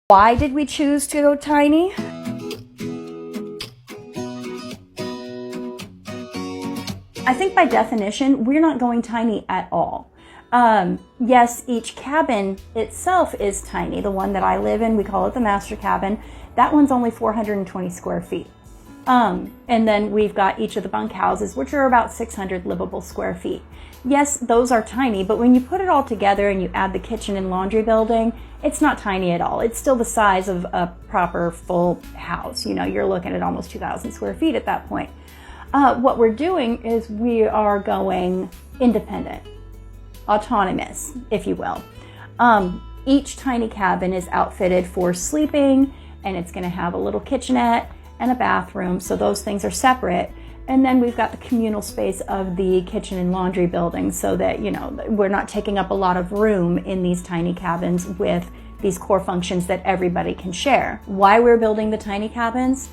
Why did we choose to go tiny? I think by definition, we're not going tiny at all. Yes, each cabin itself is tiny. The one that I live in, we call it the master cabin. That one's only 420 square feet. And then we've got each of the bunkhouses, which are about 600 livable square feet. Yes, those are tiny, but when you put it all together and you add the kitchen and laundry building, it's not tiny at all. It's still the size of a proper full house. You know, you're looking at almost 2,000 square feet at that point. What we're doing is we are going independent, autonomous, if you will. Each tiny cabin is outfitted for sleeping, and it's going to have a little kitchenette and a bathroom, so those things are separate. And then we've got the communal space of the kitchen and laundry building, so that, you know, we're not taking up a lot of room in these tiny cabins with these core functions that everybody can share. Why we're building the tiny cabins?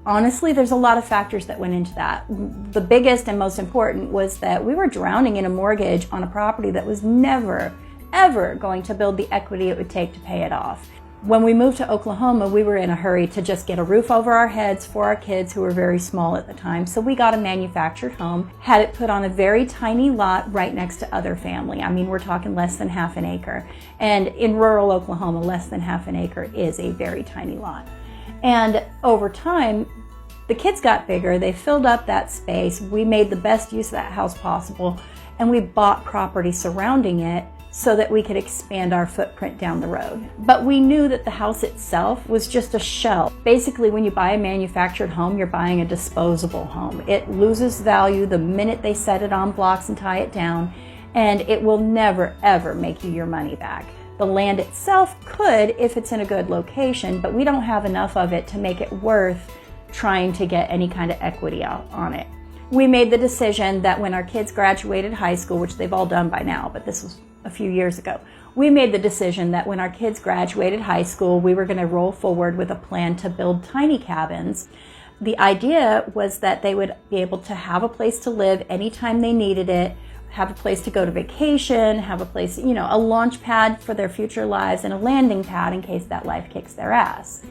Honestly, there's a lot of factors that went into that. The biggest and most important was that we were drowning in a mortgage on a property that was never, ever going to build the equity it would take to pay it off. When we moved to Oklahoma, we were in a hurry to just get a roof over our heads for our kids, who were very small at the time. So we got a manufactured home, had it put on a very tiny lot right next to other family. I mean, we're talking less than half an acre. And in rural Oklahoma, less than half an acre is a very tiny lot. And over time, the kids got bigger, they filled up that space, we made the best use of that house possible, and we bought property surrounding it so that we could expand our footprint down the road. But we knew that the house itself was just a shell. Basically, when you buy a manufactured home, you're buying a disposable home. It loses value the minute they set it on blocks and tie it down, and it will never, ever make you your money back. The land itself could if it's in a good location, but we don't have enough of it to make it worth trying to get any kind of equity out on it. We made the decision that when our kids graduated high school, which they've all done by now, but this was a few years ago, we made the decision that when our kids graduated high school, we were going to roll forward with a plan to build tiny cabins. The idea was that they would be able to have a place to live anytime they needed it, have a place to go to vacation, have a place, you know, a launch pad for their future lives, and a landing pad in case that life kicks their ass.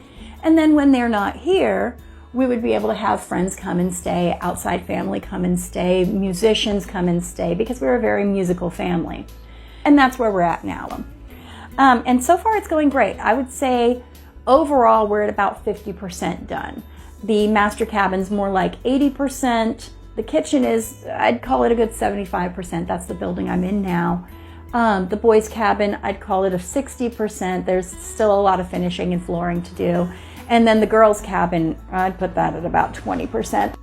And then when they're not here, we would be able to have friends come and stay, outside family come and stay, musicians come and stay, because we're a very musical family. And that's where we're at now. And so far it's going great. I would say overall we're at about 50% done. The master cabin's more like 80%. The kitchen is, I'd call it a good 75%. That's the building I'm in now. The boys' cabin, I'd call it a 60%. There's still a lot of finishing and flooring to do. And then the girls' cabin, I'd put that at about 20%.